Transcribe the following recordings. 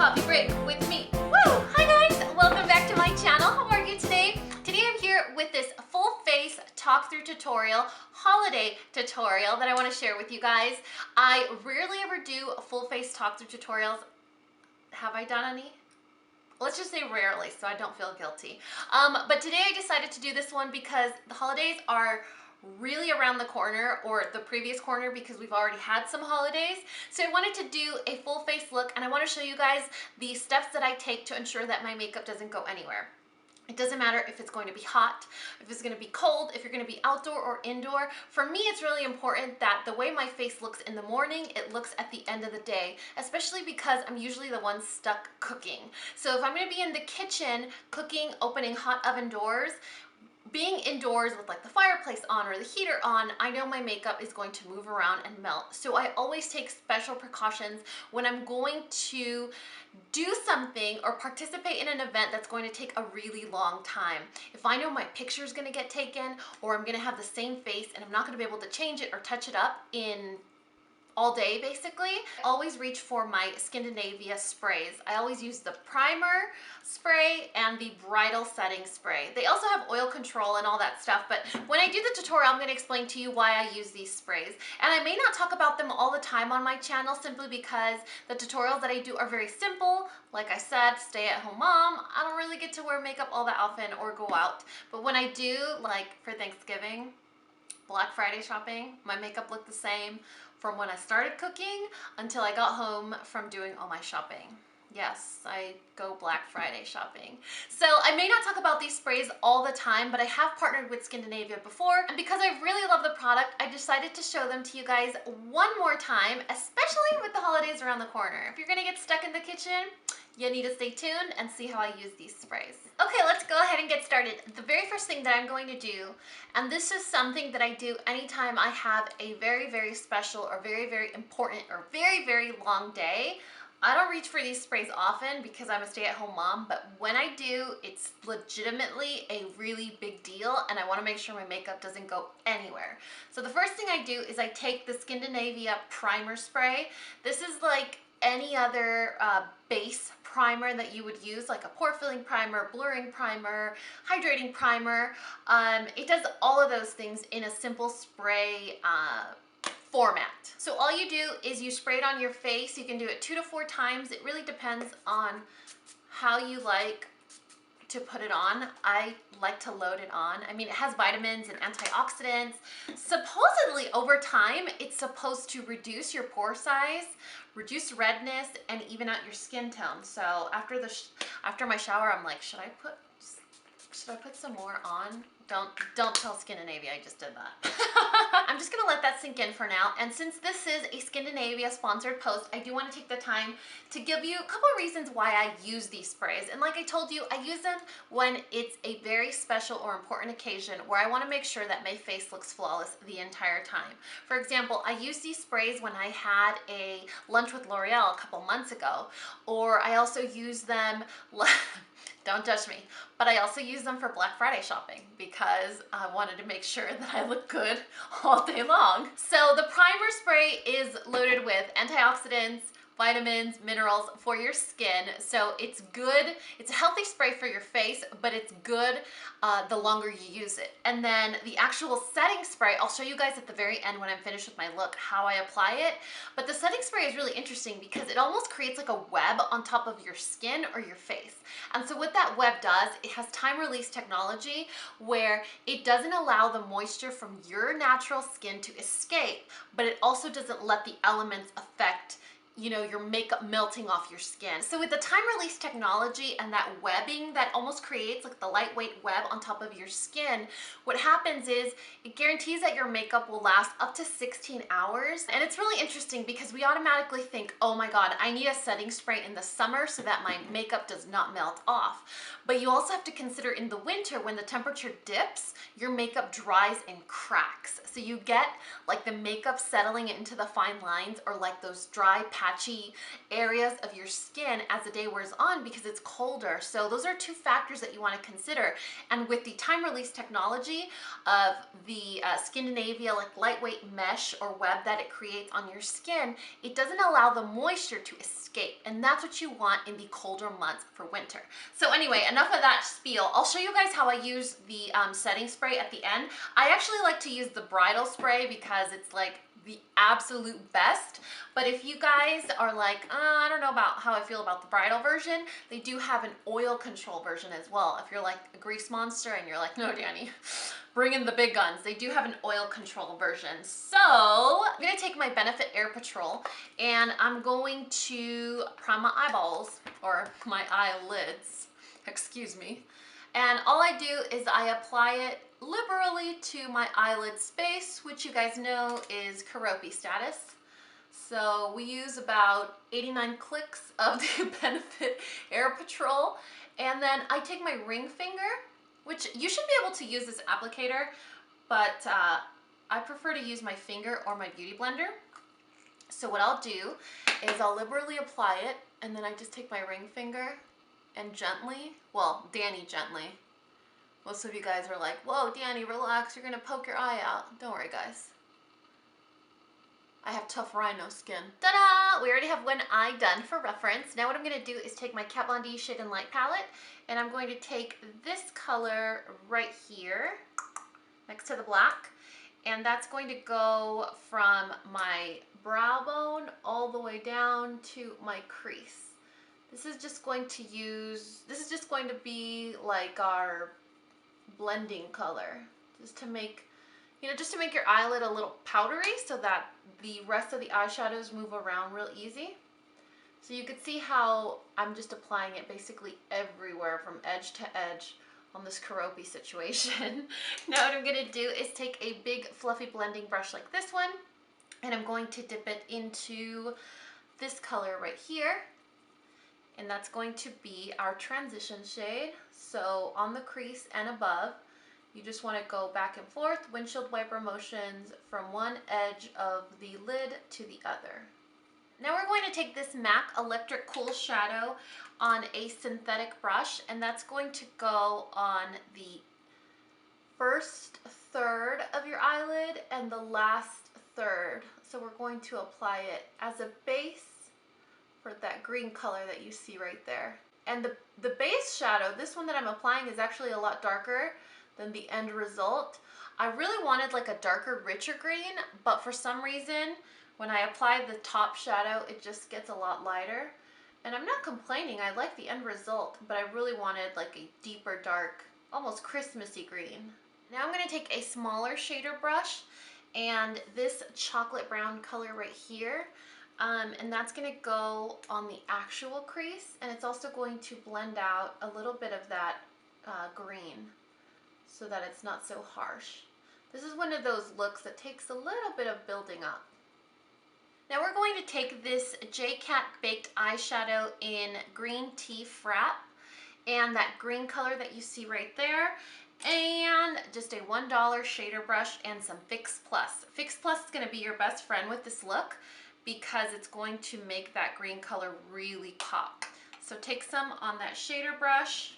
Coffee Break with me. Woo! Hi guys, welcome back to my channel. How are you today? Today I'm here with this full face talk through tutorial, holiday tutorial that I want to share with you guys. I rarely ever do full face talk through tutorials. Have I done any? Let's just say rarely, so I don't feel guilty. But today I decided to do this one because the holidays are really around the corner, or the previous corner, because we've already had some holidays. So I wanted to do a full face look, and I want to show you guys the steps that I take to ensure that my makeup doesn't go anywhere. It doesn't matter if it's going to be hot, if it's going to be cold, if you're going to be outdoor or indoor. For me, it's really important that the way my face looks in the morning, it looks at the end of the day, especially because I'm usually the one stuck cooking. So if I'm going to be in the kitchen cooking, opening hot oven doors, being indoors with like the fireplace on or the heater on, I know my makeup is going to move around and melt. So I always take special precautions when I'm going to do something or participate in an event that's going to take a really long time. If I know my picture is going to get taken, or I'm going to have the same face and I'm not going to be able to change it or touch it up in all day basically, I always reach for my Skindinavia sprays. I always use the primer spray and the bridal setting spray. They also have oil control and all that stuff, but when I do the tutorial, I'm going to explain to you why I use these sprays. And I may not talk about them all the time on my channel simply because the tutorials that I do are very simple. Like I said, stay-at-home mom, I don't really get to wear makeup all that often or go out. But when I do, like for Thanksgiving, Black Friday shopping, my makeup looked the same from when I started cooking until I got home from doing all my shopping. Yes, I go Black Friday shopping. So I may not talk about these sprays all the time, but I have partnered with Skindinavia before, and because I really love the product, I decided to show them to you guys one more time, especially with the holidays around the corner. If you're gonna get stuck in the kitchen, you need to stay tuned and see how I use these sprays. Okay, let's go ahead and get started. The very first thing that I'm going to do, and this is something that I do anytime I have a very, very special or very, very important or very, very long day. I don't reach for these sprays often because I'm a stay-at-home mom, but when I do, it's legitimately a really big deal, and I want to make sure my makeup doesn't go anywhere. So the first thing I do is I take the Skindinavia primer spray. This is like any other base primer that you would use, like a pore filling primer, blurring primer, hydrating primer. It does all of those things in a simple spray format. So all you do is you spray it on your face. You can do it 2 to 4 times. It really depends on how you like to put it on. I like to load it on. I mean, it has vitamins and antioxidants. Supposedly over time, it's supposed to reduce your pore size, reduce redness, and even out your skin tone. So after my shower, I'm like, should I put some more on? Don't tell Skindinavia I just did that. I'm just gonna let that sink in for now. And since this is a Skindinavia sponsored post, I do want to take the time to give you a couple of reasons why I use these sprays. And like I told you, I use them when it's a very special or important occasion where I want to make sure that my face looks flawless the entire time. For example, I used these sprays when I had a lunch with L'Oreal a couple months ago, or I also use them don't judge me, but I also use them for Black Friday shopping because I wanted to make sure that I look good all day long. So the primer spray is loaded with antioxidants, vitamins, minerals for your skin. So it's good. It's a healthy spray for your face, but it's good the longer you use it. And then the actual setting spray, I'll show you guys at the very end when I'm finished with my look how I apply it. But the setting spray is really interesting because it almost creates like a web on top of your skin or your face. And so what that web does, it has time release technology where it doesn't allow the moisture from your natural skin to escape, but it also doesn't let the elements affect your makeup melting off your skin. So with the time release technology and that webbing that almost creates like the lightweight web on top of your skin, what happens is it guarantees that your makeup will last up to 16 hours. And it's really interesting because we automatically think, oh my God, I need a setting spray in the summer so that my makeup does not melt off. But you also have to consider in the winter when the temperature dips, your makeup dries and cracks. So you get like the makeup settling into the fine lines or like those dry patches patchy areas of your skin as the day wears on because it's colder. So those are two factors that you want to consider. And with the time release technology of the Skindinavia like lightweight mesh or web that it creates on your skin, it doesn't allow the moisture to escape, and that's what you want in the colder months for winter. So anyway, enough of that spiel. I'll show you guys how I use the setting spray at the end. I actually like to use the bridal spray because it's like the absolute best. But if you guys are like, I don't know about how I feel about the bridal version, they do have an oil control version as well. If you're like a grease monster and you're like, no, Dani, bring in the big guns, they do have an oil control version. So I'm gonna take my Benefit Air Patrol and I'm going to prime my eyeballs, or my eyelids, excuse me. And all I do is I apply it liberally to my eyelid space, which you guys know is Keroppi status. So we use about 89 clicks of the Benefit Air Patrol. And then I take my ring finger, which you should be able to use this applicator, but I prefer to use my finger or my beauty blender. So what I'll do is I'll liberally apply it, and then I just take my ring finger and gently, well, Dani gently. Most of you guys are like, whoa, Dani, relax, you're gonna poke your eye out. Don't worry, guys. I have tough rhino skin. Ta-da! We already have one eye done for reference. Now what I'm gonna do is take my Kat Von D Shade+Light palette, and I'm going to take this color right here, next to the black, and that's going to go from my brow bone all the way down to my crease. This is just going to be like our blending color, just to make your eyelid a little powdery so that the rest of the eyeshadows move around real easy. So you can see how I'm just applying it basically everywhere from edge to edge on this Keroppi situation. Now what I'm gonna do is take a big fluffy blending brush like this one, and I'm going to dip it into this color right here. And that's going to be our transition shade. So on the crease and above, you just want to go back and forth, windshield wiper motions from one edge of the lid to the other. Now we're going to take this MAC Electric Cool Shadow on a synthetic brush, and that's going to go on the first third of your eyelid and the last third. So we're going to apply it as a base for that green color that you see right there. And the base shadow, this one that I'm applying, is actually a lot darker than the end result. I really wanted like a darker, richer green, but for some reason, when I apply the top shadow, it just gets a lot lighter. And I'm not complaining, I like the end result, but I really wanted like a deeper, dark, almost Christmassy green. Now I'm gonna take a smaller shader brush and this chocolate brown color right here, and that's gonna go on the actual crease, and it's also going to blend out a little bit of that green so that it's not so harsh. This is one of those looks that takes a little bit of building up. Now we're going to take this J.Cat Baked Eyeshadow in Green Tea Frappe, and that green color that you see right there, and just a $1 shader brush and some Fix Plus. Fix Plus is going to be your best friend with this look because it's going to make that green color really pop. So take some on that shader brush,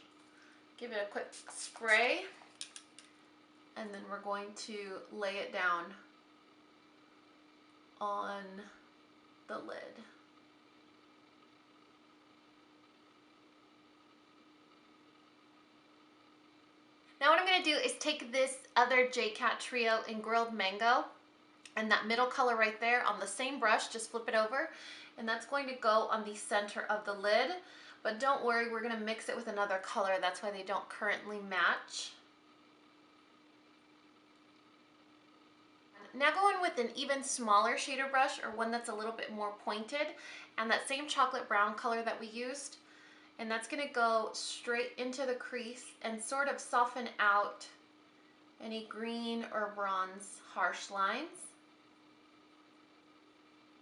give it a quick spray, and then we're going to lay it down on the lid. Now what I'm going to do is take this other J.Cat trio in Grilled Mango, and that middle color right there on the same brush, just flip it over, and that's going to go on the center of the lid. But don't worry, we're going to mix it with another color. That's why they don't currently match. Now go in with an even smaller shader brush, or one that's a little bit more pointed, and that same chocolate brown color that we used, and that's going to go straight into the crease and sort of soften out any green or bronze harsh lines.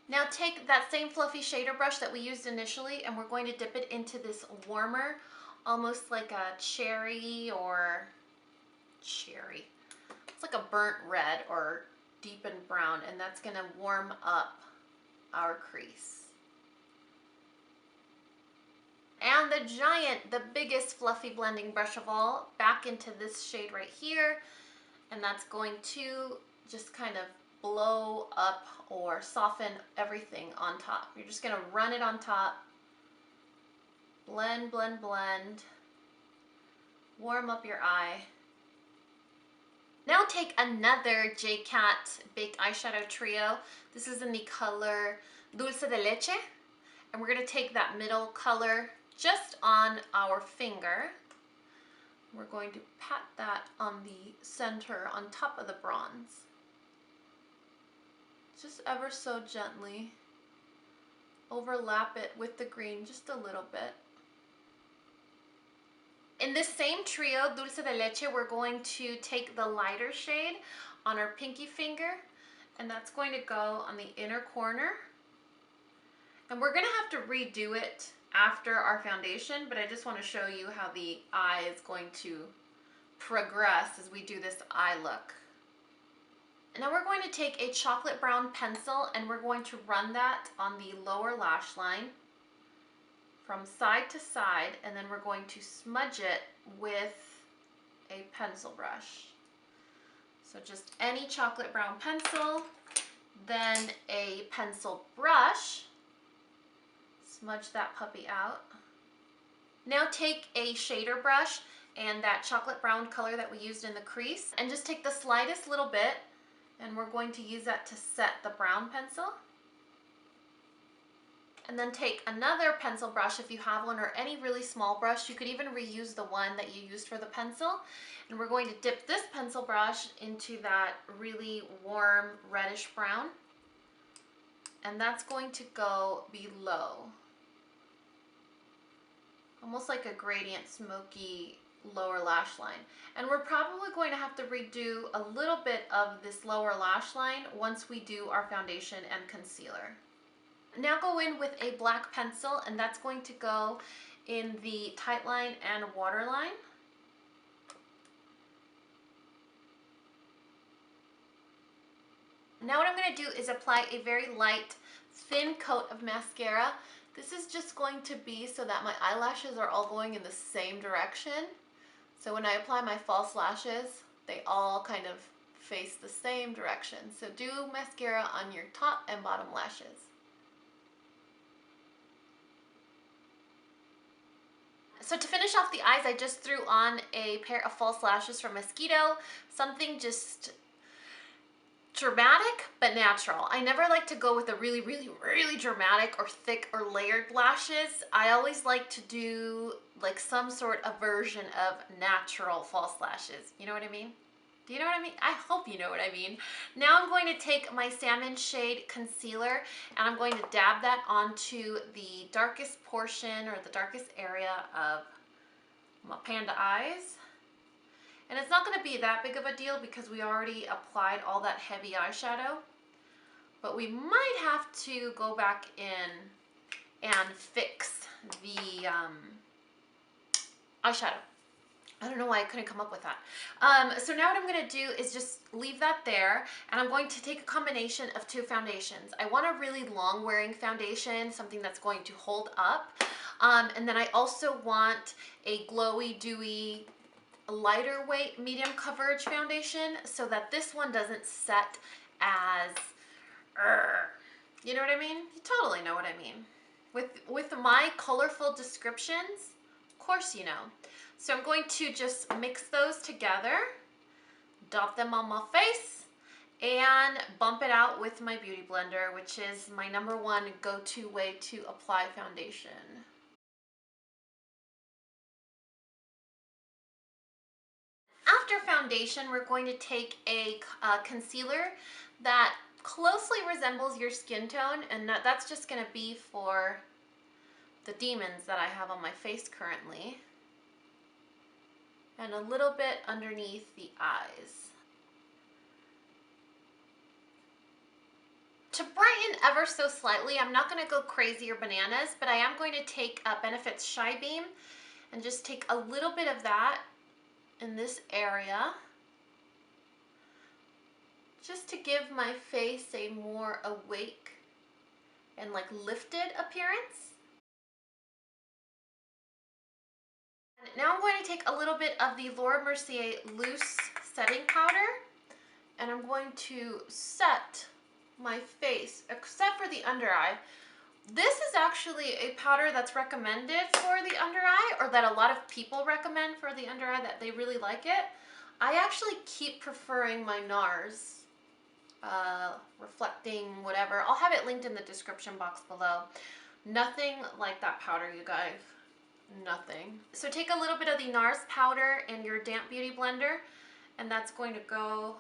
Now take that same fluffy shader brush that we used initially, and we're going to dip it into this warmer, almost like a cherry, it's like a burnt red or deepened brown, and that's going to warm up our crease. the biggest fluffy blending brush of all back into this shade right here, and that's going to just kind of blow up or soften everything on top. You're just gonna run it on top, blend, blend, blend, warm up your eye. Now take another J.Cat Baked Eyeshadow Trio. This is in the color Dulce de Leche. And we're gonna take that middle color just on our finger. We're going to pat that on the center on top of the bronze. Just ever so gently. Overlap it with the green just a little bit. In this same trio, Dulce de Leche, we're going to take the lighter shade on our pinky finger, and that's going to go on the inner corner. And we're gonna have to redo it after our foundation, but I just want to show you how the eye is going to progress as we do this eye look. And now we're going to take a chocolate brown pencil and we're going to run that on the lower lash line from side to side, and then we're going to smudge it with a pencil brush. So just any chocolate brown pencil, then a pencil brush, smudge that puppy out. Now take a shader brush and that chocolate brown color that we used in the crease, and just take the slightest little bit, and we're going to use that to set the brown pencil. And then take another pencil brush if you have one, or any really small brush. You could even reuse the one that you used for the pencil. And we're going to dip this pencil brush into that really warm reddish brown. And that's going to go below. Almost like a gradient smoky lower lash line. And we're probably going to have to redo a little bit of this lower lash line once we do our foundation and concealer. Now go in with a black pencil, and that's going to go in the tight line and waterline. Now what I'm going to do is apply a very light, thin coat of mascara. This is just going to be so that my eyelashes are all going in the same direction. So when I apply my false lashes, they all kind of face the same direction. So do mascara on your top and bottom lashes. So to finish off the eyes, I just threw on a pair of false lashes from ESQUIDO, something just dramatic but natural. I never like to go with a really dramatic or thick or layered lashes. I always like to do like some sort of version of natural false lashes. You know what I mean? Do you know what I mean? I hope you know what I mean. Now I'm going to take my salmon shade concealer and I'm going to dab that onto the darkest portion or the darkest area of my panda eyes. And it's not going to be that big of a deal because we already applied all that heavy eyeshadow. But we might have to go back in and fix the eyeshadow. I don't know why I couldn't come up with that. So now what I'm going to do is just leave that there, and I'm going to take a combination of two foundations. I want a really long wearing foundation, something that's going to hold up. And then I also want a glowy, dewy, lighter weight, medium coverage foundation so that this one doesn't set as, you know what I mean? You totally know what I mean. With my colorful descriptions, of course you know. So I'm going to just mix those together, dot them on my face, and bump it out with my beauty blender, which is my #1 go-to way to apply foundation. After foundation, we're going to take a concealer that closely resembles your skin tone, and that's just going to be for the demons that I have on my face currently. And a little bit underneath the eyes. To brighten ever so slightly, I'm not going to go crazy or bananas, but I am going to take Benefit's Shy Beam and just take a little bit of that in this area, just to give my face a more awake and like lifted appearance. Now I'm going to take a little bit of the Laura Mercier loose setting powder, and I'm going to set my face, except for the under eye. This is actually a powder that's recommended for the under eye, or that a lot of people recommend for the under eye, that they really like it. I actually keep preferring my NARS reflecting whatever. I'll have it linked in the description box below. Nothing like that powder, you guys. Nothing. So take a little bit of the NARS powder in your damp beauty blender, and that's going to go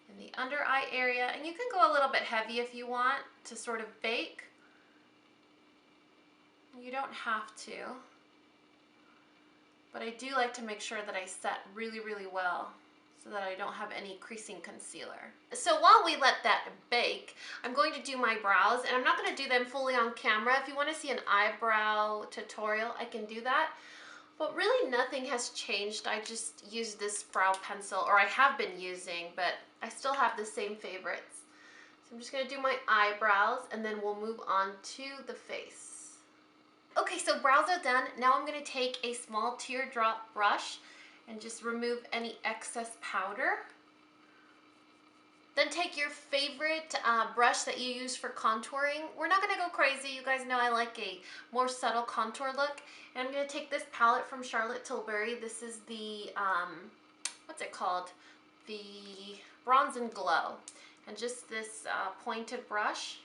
in the under eye area, and you can go a little bit heavy if you want to sort of bake. You don't have to, but I do like to make sure that I set really, really well so that I don't have any creasing concealer. So while we let that bake, I'm going to do my brows, and I'm not going to do them fully on camera. If you want to see an eyebrow tutorial, I can do that. But really nothing has changed. I just use this brow pencil, or I have been using, but I still have the same favorites. So I'm just going to do my eyebrows, and then we'll move on to the face. Okay, so brows are done. Now I'm going to take a small teardrop brush and just remove any excess powder. Then take your favorite brush that you use for contouring. We're not going to go crazy. You guys know I like a more subtle contour look. And I'm going to take this palette from Charlotte Tilbury. This is the, what's it called? The Bronze+Glow. And just this pointed brush.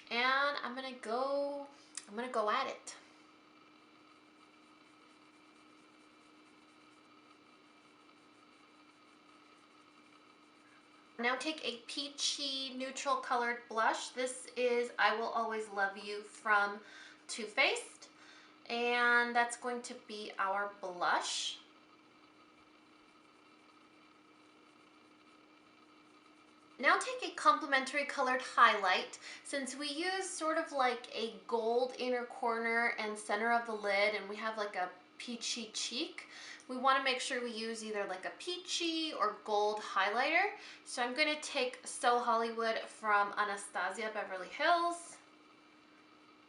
And I'm going to go at it. Now take a peachy neutral colored blush. This is I Will Always Love You from Too Faced, and that's going to be our blush. Now take a complementary colored highlight. Since we use sort of like a gold inner corner and center of the lid, and we have like a peachy cheek, we want to make sure we use either like a peachy or gold highlighter. So I'm going to take So Hollywood from Anastasia Beverly Hills,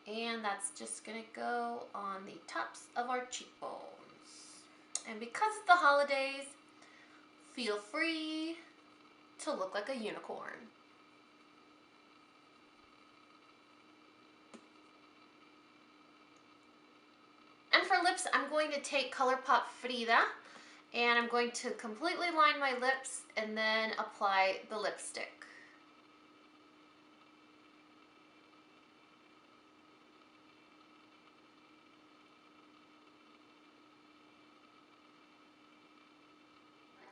and that's just going to go on the tops of our cheekbones. And because it's the holidays, feel free to look like a unicorn. And for lips, I'm going to take color Pop Frida, and I'm going to completely line my lips and then apply the lipstick.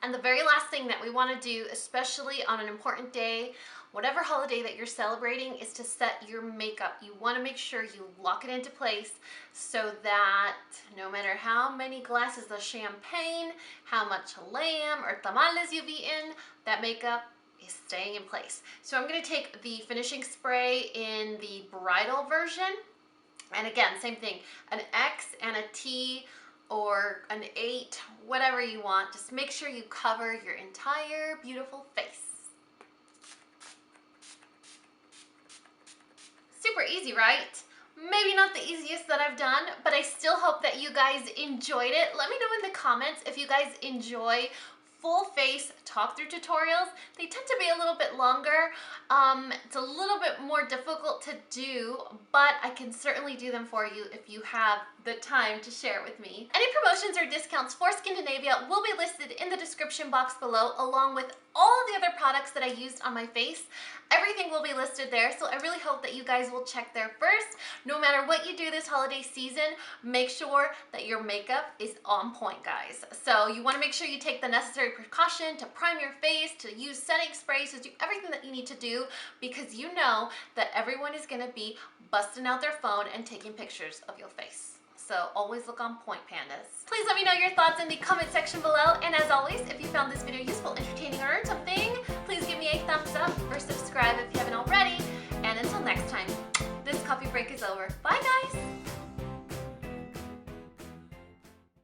And the very last thing that we want to do, especially on an important day, whatever holiday that you're celebrating, is to set your makeup. You want to make sure you lock it into place so that no matter how many glasses of champagne, how much lamb or tamales you've eaten, that makeup is staying in place. So I'm going to take the finishing spray in the bridal version. And again, same thing, an X and a T or an 8, whatever you want. Just make sure you cover your entire beautiful face. Super easy, right? Maybe not the easiest that I've done, but I still hope that you guys enjoyed it. Let me know in the comments if you guys enjoy full face talk through tutorials. They tend to be a little bit longer. It's a little bit more difficult to do, but I can certainly do them for you if you have the time to share with me. Any promotions or discounts for Skindinavia will be listed in the description box below, along with all the other products that I used on my face. Everything will be listed there, so I really hope that you guys will check there first. No matter what you do this holiday season, make sure that your makeup is on point, guys. So you want to make sure you take the necessary precaution to prime your face, to use setting sprays, to do everything that you need to do, because you know that everyone is going to be busting out their phone and taking pictures of your face. So always look on point, pandas. Please let me know your thoughts in the comment section below, and as always, if you found this video useful, entertaining, or learned something, please give me a thumbs up or subscribe